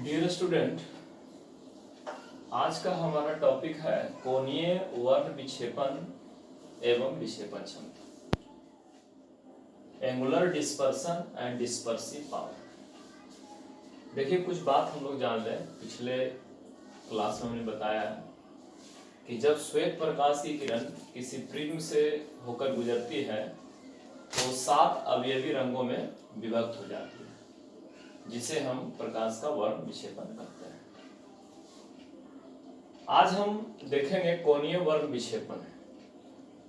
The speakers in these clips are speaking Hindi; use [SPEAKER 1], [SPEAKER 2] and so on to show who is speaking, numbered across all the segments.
[SPEAKER 1] डियर स्टूडेंट, आज का हमारा टॉपिक है कोणीय वर्ण विक्षेपण एवं विक्षेपण क्षमता, angular dispersion and dispersive power. देखिए, कुछ बात हम लोग जान लें। पिछले क्लास में हमने बताया कि जब श्वेत प्रकाश की किरण किसी प्रिज्म से होकर गुजरती है तो 7 अवयवी रंगों में विभक्त हो जाती है, जिसे हम प्रकाश का वर्ण विक्षेपण कहते हैं। आज हम देखेंगे कोणीय वर्ण विक्षेपण।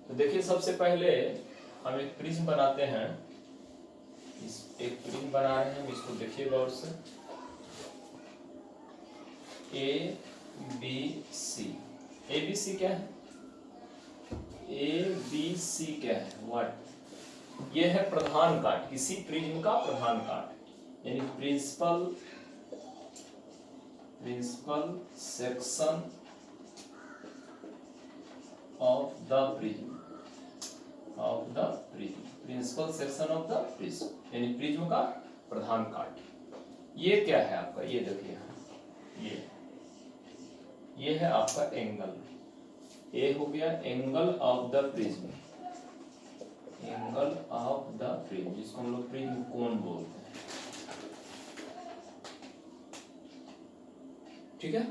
[SPEAKER 1] तो देखिए, सबसे पहले हम एक प्रिज्म बनाते हैं। एक प्रिज्म बना रहे हैं, इसको देखिए गौर से। A B C. A B C क्या है? ए बी सी क्या है? व्हाट? ये है प्रधान काट, किसी प्रिज्म का प्रधान काट, यानी principal section of the prism, principal section of the prism, यानी प्रिज्म का प्रधान काट। ये क्या है आपका? ये देखिए, ये है आपका एंगल। ये हो गया angle of the prism, angle of the prism, जिसको हम लोग प्रिज्म कोण बोलते हैं। ठीक है।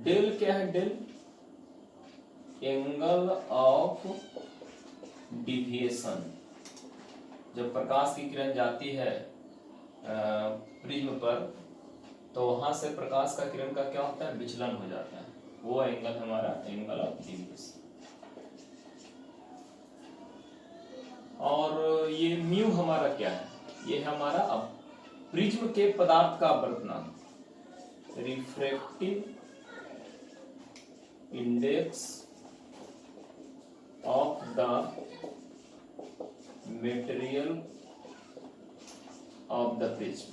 [SPEAKER 1] डेल क्या है? Del angle of deviation. जब प्रकाश की किरण जाती है प्रिज्म पर, तो वहां से प्रकाश का किरण का क्या होता है? विचलन हो जाता है। वो एंगल हमारा एंगल ऑफ डिविएशन। और ये म्यू हमारा क्या है? ये है हमारा अब प्रिज्म के पदार्थ का अपवर्तनांक, refractive index of the material of the prism,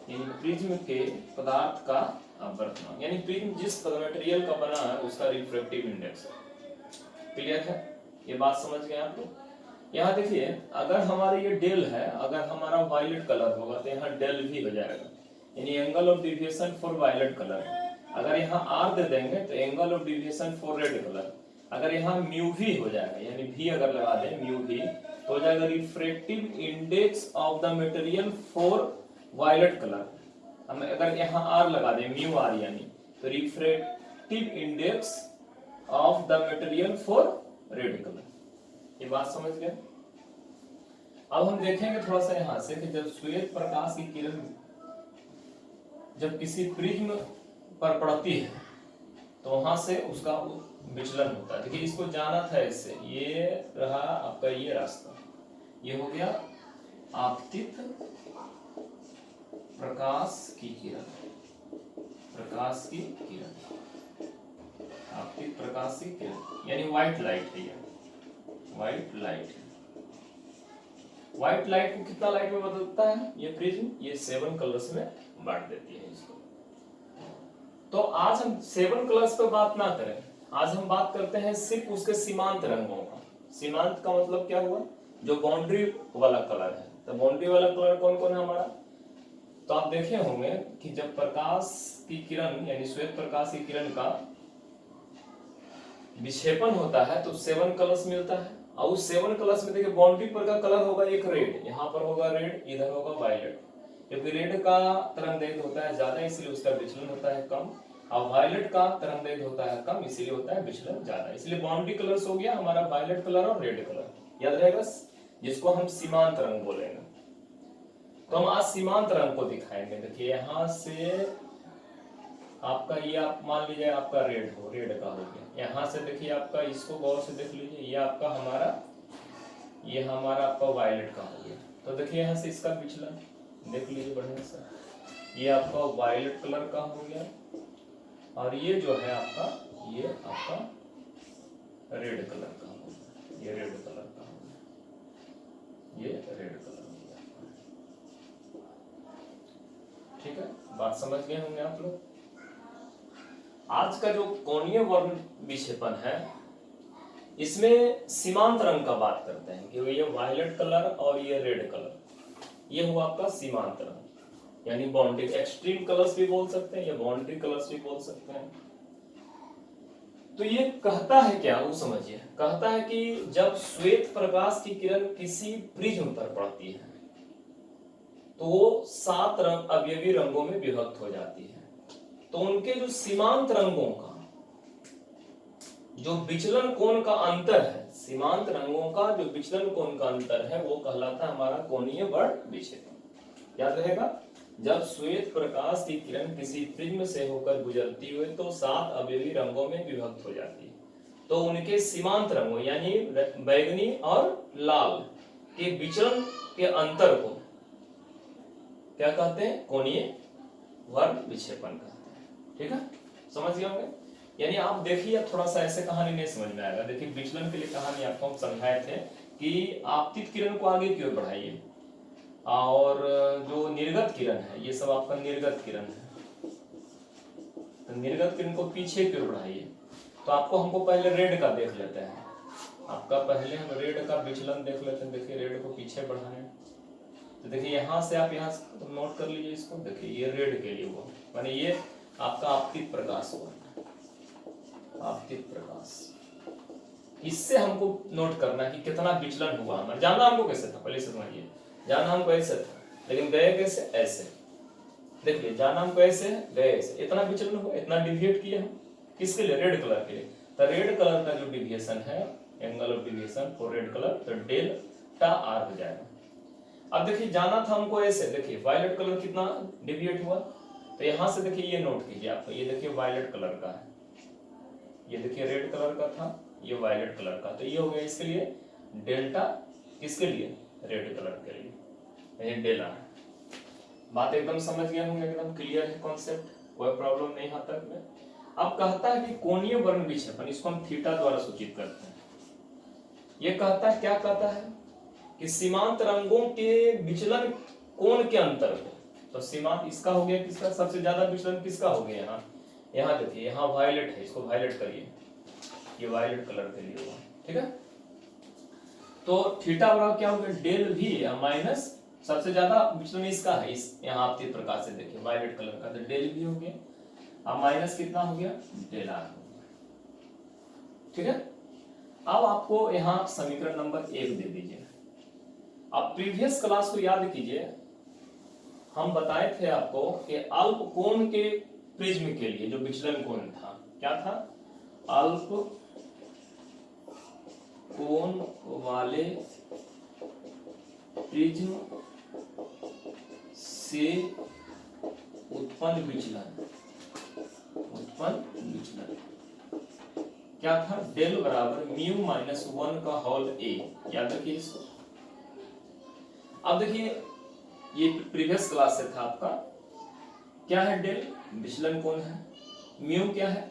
[SPEAKER 1] यानी प्रिज्म के पदार्थ का अपवर्तनांक, यानी प्रिज्म जिस मटेरियल का बना है उसका रिफ्रैक्टिव इंडेक्स। क्लियर है? ये बात समझ गए आप लोग? यहाँ देखिए, अगर हमारा ये डेल है, अगर हमारा वायलेट कलर होगा तो यहाँ डेल भी हो जाएगा, यानी angle of deviation for violet colour. अगर यहाँ आर दे देंगे तो angle of deviation for red colour. अगर यहाँ म्यू भी हो जाएगा, यानी भी अगर लगा दें म्यू भी, तो हो जाएगा refractive index of the material for violet colour. हम अगर यहाँ आर लगा दें, म्यू आर, यानी तो refractive index of the material for red colour. ये बात समझ गए? अब हम देखेंगे थोड़ा सा यहां से कि जब श्वेत प्रकाश की किरण जब किसी प्रिज्म पर पड़ती है तो वहां से उसका विचलन होता है। देखिए, इसको जाना था इससे, ये रहा आपका ये रास्ता, ये हो गया आपतित प्रकाश की किरण, आपतित प्रकाश की किरण, यानी व्हाइट लाइट है। ये व्हाइट लाइट को कितना लाइट में बदलता है ये प्रिज्म? ये 7 कलर्स में बांट देती है इसको। तो आज हम 7 कलर्स पे बात ना करें, आज हम बात करते हैं सिर्फ उसके सीमांत रंगों का। सीमांत का मतलब क्या हुआ? जो बाउंड्री वाला कलर है। तो बाउंड्री वाला कलर कौन कौन है हमारा? तो आप देखे होंगे कि जब प्रकाश की किरण, यानी श्वेत प्रकाश की किरण का विक्षेपण होता है तो 7 कलर्स मिलता है। और उस 7 कलर्स में देखिए, बाउंड्री पर का कलर होगा एक रेड, यहाँ पर होगा रेड, इधर होगा वायलेट। क्योंकि रेड का तरंगदैर्घ्य होता है ज्यादा, इसलिए उसका विचलन होता है कम, और वायलेट का तरंगदैर्घ्य होता है कम, इसलिए होता है विचलन ज्यादा। इसलिए बाउंड्री कलर्स हो गया हमारा वायलेट कलर और रेड कलर, याद रहेगा, जिसको हम सीमांत रंग बोलेंगे। तो हम आज सीमांत रंग को दिखाएंगे। देखिए, यहाँ से आपका ये, आप मान लीजिए आपका रेड का हो गया। यहाँ से देखिए आपका, इसको गौर से देख लीजिए, ये आपका हमारा आपका वायलेट का हो गया। तो देखिए यहाँ से इसका विचलन देख लीजिए बढ़िया से, ये आपका वायलेट कलर का हो गया, और ये जो है आपका, ये आपका रेड कलर का हो गया, ये रेड कलर का हो गया, ये रेड कलर हो गया। ठीक है, बात समझ गए होंगे आप लोग? आज का जो कोणीय वर्ण विक्षेपण है, इसमें सीमांत रंग का बात करते हैं कि ये वायलेट कलर और ये रेड कलर, ये हुआ आपका सीमांत रंग। यानी बाउंड्री एक्सट्रीम कलर्स भी बोल सकते हैं या बाउंड्री कलर्स भी बोल सकते हैं। तो ये कहता है क्या, वो समझिए। कहता है कि जब श्वेत प्रकाश की किरण किसी प्रिज्म पर पड़ती है तो वो 7 रंग अवयवी रंगों में विभक्त हो जाती है। तो उनके जो सीमांत रंगों का जो विचलन कोण का अंतर है, सीमांत रंगों का जो विचलन कोण का अंतर है, वो कहलाता है हमारा कोणीय वर्ण विक्षेपण। याद रहेगा, जब श्वेत प्रकाश की किरण किसी प्रिज्म से होकर गुजरती हुई तो 7 अवयवी रंगों में विभक्त हो जाती है। तो उनके सीमांत रंगों यानी बैंगनी और लाल के विचलन के अंतर को क्या कहते हैं, कोणीय वर्ण विक्षेपण कहते हैं। ठीक है, समझ गए होंगे। यानी आप देखिए, थोड़ा सा ऐसे कहानी नहीं समझ में आएगा। देखिए विचलन के लिए कहानी आपको हम समझाए थे कि आपतित किरण को आगे की ओर बढ़ाइए और जो निर्गत किरण है, ये सब आपका निर्गत किरण है, तो निर्गत किरण को पीछे की ओर बढ़ाइए। तो आपको हमको पहले रेड का देख लेते हैं। आपका पहले हम रेड का विचलन देख लेते हैं। देखिए रेड को पीछे बढ़ाएं तो देखिए यहाँ से आप यहाँ तो नोट कर लीजिए इसको। देखिए ये रेड के लिए हुआ, माने ये आपका आपतित प्रकाश हुआ, आपतित प्रकाश। इससे हमको नोट करना है कि कितना विचलन हुआ हमारा। जाना हमको कैसे था, पहले से समझिए। जाना हमको ऐसे था, लेकिन गए कैसे, ऐसे। देखिए जाना हमको ऐसे, गए ऐसे। इतना विचलन हुआ, इतना डिविएट किया हम किसके लिए, रेड कलर के लिए। तो रेड कलर का जो डिविएशन है, angle of deviation for red colour, तो डेल्टा आर हो जाएगा। अब देखिए जाना था हमको ऐसे, देखिए वायलेट कलर कितना डिविएट हुआ। तो यहां से देखिए ये नोट कीजिए आप, ये देखिए वायलेट कलर का है, ये देखिए रेड कलर का था, ये वायलेट कलर का। तो ये हो गया इसके लिए डेल्टा, किसके लिए, रेड कलर के लिए, ये डेल्टा। बात एकदम समझ गए होंगे, एकदम क्लियर है कॉन्सेप्ट, कोई प्रॉब्लम नहीं यहाँ तक में। अब कहता है कि कोणीय वर्ण विक्षेपण, इसको हम थीटा द्वारा सूचित करते हैं। ये कहता है, क्या कहता है कि सीमांत रंगों के विचलन कोण के अंतर को। तो सीमांत इसका हो गया, किसका सबसे ज्यादा विचलन किसका हो गया, यहाँ यहाँ देखिए, यहाँ वायलेट है, इसको वायलेट करिए, ये वायलेट कलर के लिए हुआ। ठीक है, तो थीटा बराबर क्या हो गया, डेल भी माइनस सबसे ज्यादा विचलन इसका है, इस यहाँ आपतित प्रकाश से देखिए वायलेट कलर का, तो डेल भी हो गया, अब माइनस कितना हो गया, डेल आर हो गया। ठीक है, अब आपको यहाँ समीकरण नंबर 1 दे दीजिए। आप प्रीवियस क्लास को याद कीजिए, हम बताए थे आपको कि अल्प कोण के प्रिज्म के लिए जो विचलन कोण था, क्या था, अल्प कोण वाले प्रिज्म से उत्पन्न विचलन क्या था, डेल बराबर म्यू माइनस 1 का होल ए। याद रखिए इसको। अब देखिए ये प्रीवियस क्लास से था आपका, क्या है डेल, विचलन कोण है, म्यू क्या है,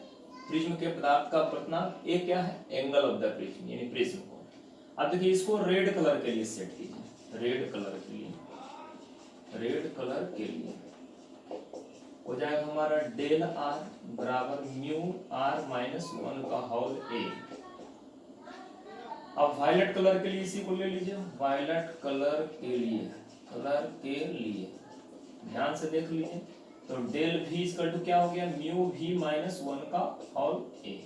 [SPEAKER 1] प्रिज्म के पदार्थ का अपवर्तनांक, ए क्या है, एंगल ऑफ द प्रिज्म यानी प्रिज्म कोण। अब देखिए इसको रेड कलर के लिए सेट कीजिए, रेड कलर के लिए, रेड कलर के लिए हो जाएगा हमारा डेल आर बराबर म्यू आर माइनस 1 का होल ए। अब वायलेट कलर के लिए इसी को ले लीजिए, वायलेट कलर के लिए, ध्यान से देख लीजिए। तो डेल भी इक्वल टू क्या हो गया, म्यू भी माइनस 1 का होल ए।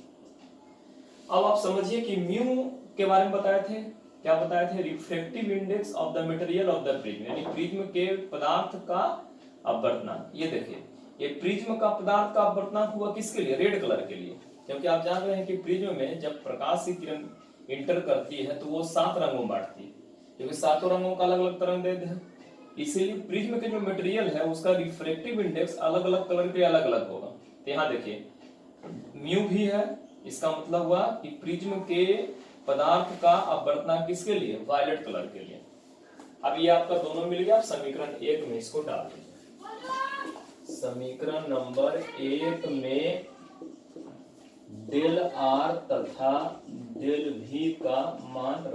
[SPEAKER 1] अब आप समझिए कि म्यू के बारे में बताए थे, क्या बताए थे, refractive index of the material of the prism, यानी प्रिज्म के पदार्थ का अपवर्तनांक। ये देखिए, ये प्रिज्म का पदार्थ का अपवर्तनांक हुआ किसके लिए, रेड कलर के लिए, क्योंकि आप जान रहे हैं कि प्रिज्म में जब प्रकाश की किरण इंटर करती है तो वो 7 रंगों में बांटती है, क्योंकि 7 रंगों का अलग अलग तरंग दैर्ध्य है। इसीलिए प्रिज्म के जो मटेरियल है उसका रिफ्रैक्टिव इंडेक्स अलग अलग कलर के अलग अलग होगा। तो यहाँ देखिए म्यू भी है, इसका मतलब हुआ कि प्रिज्म के पदार्थ का अपवर्तनांक किसके लिए, वायलेट कलर के लिए। अब ये आपका दोनों मिल गया, समीकरण 1 में इसको डाल दीजिए। समीकरण नंबर 1 में डेल आर तथा डेल भी का मान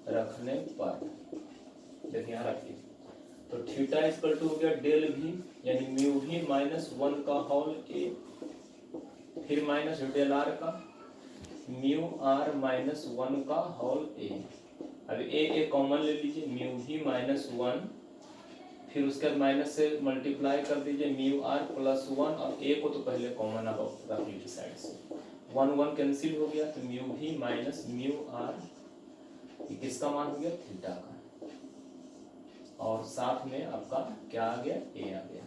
[SPEAKER 1] रखने पर देखिए यहाँ रखिए, तो थीटा इक्वल टू हो गया डेल भी यानी म्यू भी माइनस 1 का होल ए, फिर माइनस डेल आर का म्यू आर माइनस 1 का होल ए। अब ए कॉमन ले लीजिए, म्यू भी माइनस 1 फिर उसके बाद माइनस से मल्टीप्लाई कर दीजिए म्यू आर प्लस 1, और ए को तो पहले कॉमन आप रख लीजिए साइड से, 1 1 कैंसिल हो गया, तो म्यू भी माइनस म्यू आर, किसका मान हो गया, थीटा का, और साथ में आपका क्या आ गया, ए आ गया,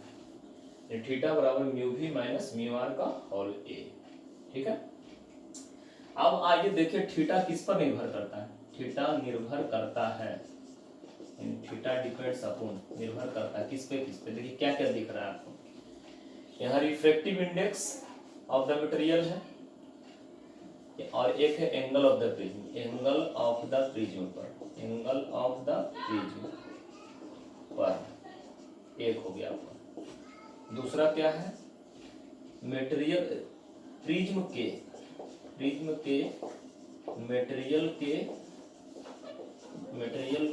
[SPEAKER 1] थीटा बराबर म्यू भी माइनस म्यू आर का होल ए। ठीक है, अब आइए देखिए थीटा किस पर निर्भर करता है। थीटा निर्भर करता है, थीटा डिपेंड्स अपॉन, निर्भर करता है किस पे, देखिए क्या क्या दिख रहा है आपको, यहाँ refractive index of the material है, और एक है angle of the prism, angle of the prism पर, एंगल ऑफ द प्रिज्म पर एक हो गया आपका। दूसरा क्या है, मटेरियल प्रिज्म के मटेरियल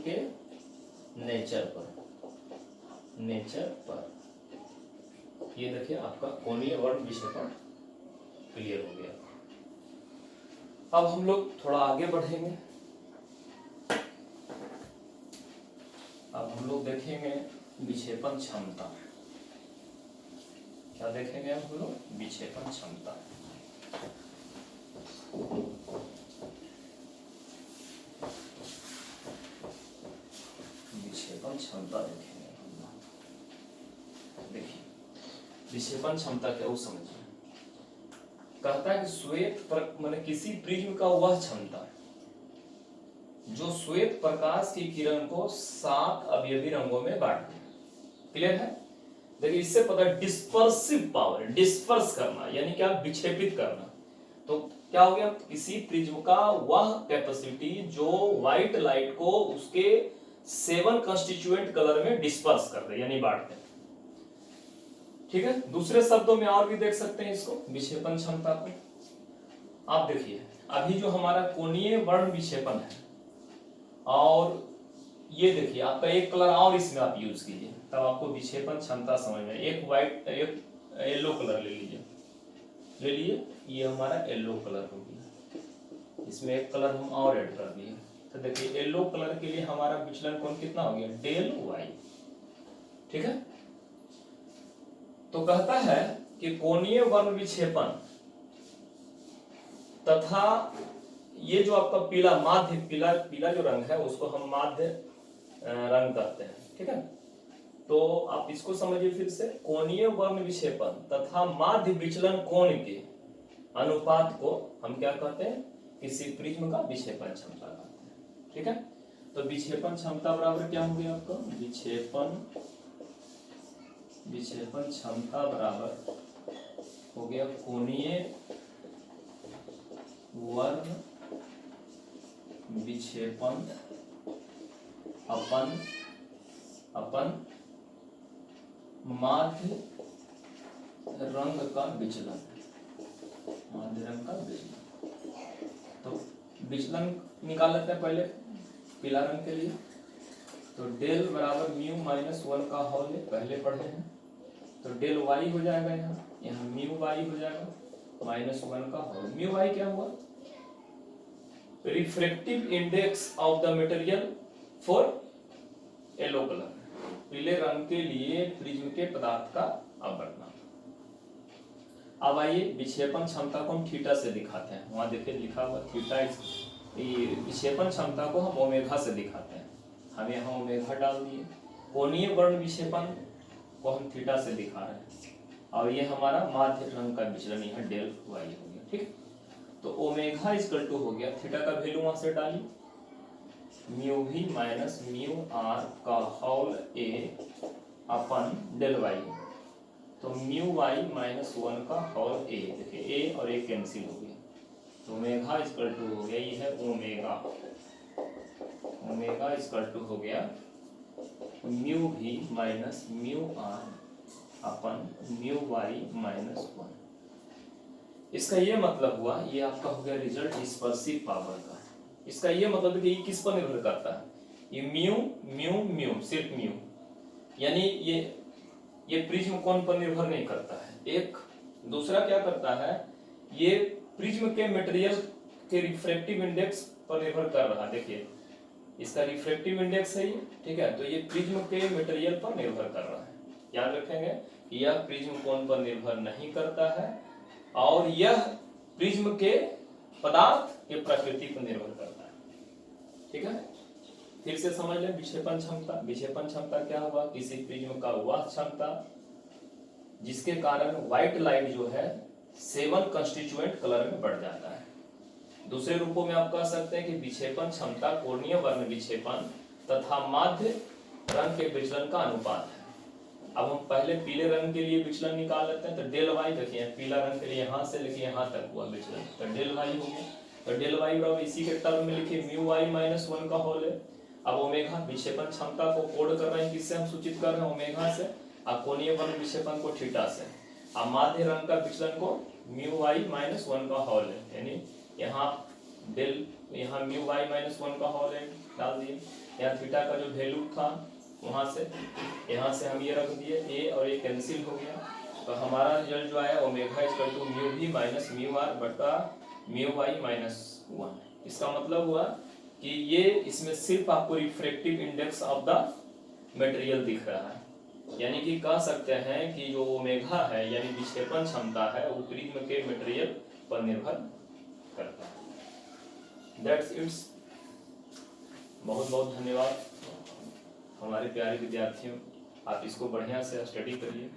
[SPEAKER 1] के नेचर पर, ये देखिए आपका कोणीय वर्ण विक्षेपण क्लियर हो गया। अब हम लोग थोड़ा आगे बढ़ेंगे, अब हम लोग देखेंगे विक्षेपण क्षमता। क्या देखेंगे हम लोग, विक्षेपण क्षमता। विक्षेपण क्षमता देखेंगे हम लोग। देखिए विक्षेपण क्षमता क्या, वो समझिए। कहता है कि श्वेत पर माने किसी प्रिज्म का वह क्षमता जो श्वेत प्रकाश की किरण को 7 अवयवी रंगों में बांट दे। क्लियर है, देखिए इससे पता है डिस्पर्सिव पावर, डिस्पर्स करना यानी क्या, विक्षेपित करना। तो क्या हो गया, किसी प्रिज्म का वह कैपेसिटी जो व्हाइट लाइट को उसके 7 कंस्टिट्यूएंट कलर में डिस्पर्स कर दे, यानी बांट दे। ठीक है, दूसरे शब्दों में और भी देख सकते हैं इसको, विक्षेपण क्षमता को। आप देखिए अभी जो हमारा कोणीय वर्ण विक्षेपण है, और ये देखिए आपका एक कलर और इसमें आप यूज कीजिए, तब आपको विक्षेपण क्षमता समझ में। एक व्हाइट, एक येलो कलर ले लीजिए, ये हमारा येलो कलर हो गया, इसमें एक कलर हम और ऐड कर दिए, तो देखिए येलो कलर के लिए हमारा विचलन कोण कितना हो गया, डेल वाई। ठीक है, तो कहता है कि कोणीय वर्ण विक्षेपण तथा ये जो आपका पीला माध्य, पीला जो रंग है उसको हम माध्य रंग कहते हैं। ठीक है, तो आप इसको समझिए फिर से, कोणीय वर्ण विक्षेपण तथा माध्य विचलन कोण के अनुपात को हम क्या कहते हैं, किसी प्रिज्म का विक्षेपण क्षमता कहते हैं। ठीक है, तो विक्षेपण क्षमता बराबर क्या हो गया आपका, विक्षेपण क्षमता बराबर हो गया कोणीय वर्ण विक्षेपण अपन माध्य रंग का विचलन, माध्य रंग का विचलन। तो विचलन निकाल लेते हैं पहले पीला रंग के लिए, तो डेल बराबर म्यू माइनस 1 का होल है, पहले पढ़े हैं, तो डेल वाई हो जाएगा, यहाँ म्यू वाई हो जाएगा माइनस 1 का होल। म्यू वाई क्या हुआ, refractive index of the material for yellow colour, पीले रंग के लिए प्रिज्म के पदार्थ का अपवर्तनांक। अब आइए विक्षेपण क्षमता को हम थीटा से दिखाते हैं, वहां देखिए लिखा हुआ थीटा, विक्षेपण क्षमता को हम ओमेगा से दिखाते हैं, हम यहाँ ओमेगा डाल दिए। कोणीय वर्ण विक्षेपण को हम थीटा से दिखा रहे हैं, और ये हमारा माध्य रंग का विचलन यहाँ डेल वाई हो गया। ठीक, तो ओमेगा इक्वल टू हो गया, थीटा का वैल्यू वहां से डाली, म्यू भी माइनस म्यू आर का होल ए अपन डेल वाई, तो म्यू वाई माइनस 1 का होल ए, देखिए ए और ए कैंसिल हो गया, तो ओमेगा इक्वल टू हो गया, ये है ओमेगा इक्वल टू हो गया म्यू भी minus mu R upon mu Y minus 1। इसका ये मतलब हुआ, ये आपका हो गया रिजल्ट डिस्पर्सिव पावर का। इसका ये मतलब है कि ये किस पर निर्भर करता है, ये म्यू म्यू म्यू, सिर्फ म्यू, यानी ये प्रिज्म कोण पर निर्भर नहीं करता है। एक दूसरा क्या करता है, ये प्रिज्म के मटेरियल के रिफ्रैक्टिव इंडेक्स पर निर्भर कर रहा है। देखिए इसका रिफ्रैक्टिव इंडेक्स है ये, ठीक है। तो ये प्रिज्म के मटेरियल पर निर्भर कर रहा है, याद रखेंगे कि यह प्रिज्म कोण पर निर्भर नहीं करता है और यह प्रिज्म के पदार्थ के प्रकृति पर निर्भर करता है, ठीक है। फिर से समझ लें विक्षेपण क्षमता। विक्षेपण क्षमता क्या हुआ, किसी प्रिज्म का वह क्षमता जिसके कारण व्हाइट लाइट जो है 7 कंस्टिट्यूएंट कलर में बढ़ जाता है। दूसरे रूपों में आप कह सकते हैं कि विक्षेपण क्षमता कोणीय वर्ण विक्षेपण तथा माध्य रंग के विचलन का अनुपात है। अब हम पहले पीले रंग के लिए विचलन निकाल लेते हैं। तो डेल वाई देखिए, पीला रंग के लिए यहाँ से लेके यहाँ तक हुआ विचलन, तो डेल वाई हो गया। तो डेल वाई बराबर इसी के टर्म में लिखिए म्यू वाई माइनस 1 का होल है। अब ओमेगा विक्षेपण क्षमता को कोड कर रहे हैं, किससे हम सूचित कर रहे हैं, ओमेगा से। अब कोणीय वर्ण विक्षेपण को थीटा से। अब माध्य रंग का विचलन को म्यू वाई माइनस 1 का होल है, यानी यहाँ डेल, यहाँ म्यू वाई माइनस 1 का होल है डाल दिए। यहाँ थीटा का जो वैल्यू था वहां से यहाँ से हम ये रख दिए, ए और ए कैंसिल हो गया। तो हमारा रिजल्ट जो आया omega equal to mu V minus mu R बटा म्यू वाई माइनस 1। इसका मतलब हुआ कि ये इसमें सिर्फ आपको refractive index of the material दिख रहा है, यानी कि कह सकते हैं कि जो ओमेगा है यानी विक्षेपण क्षमता है वो प्रिज्म के मटेरियल पर निर्भर करता है। That's it's. बहुत बहुत धन्यवाद हमारे प्यारे विद्यार्थियों, आप इसको बढ़िया से स्टडी करिए।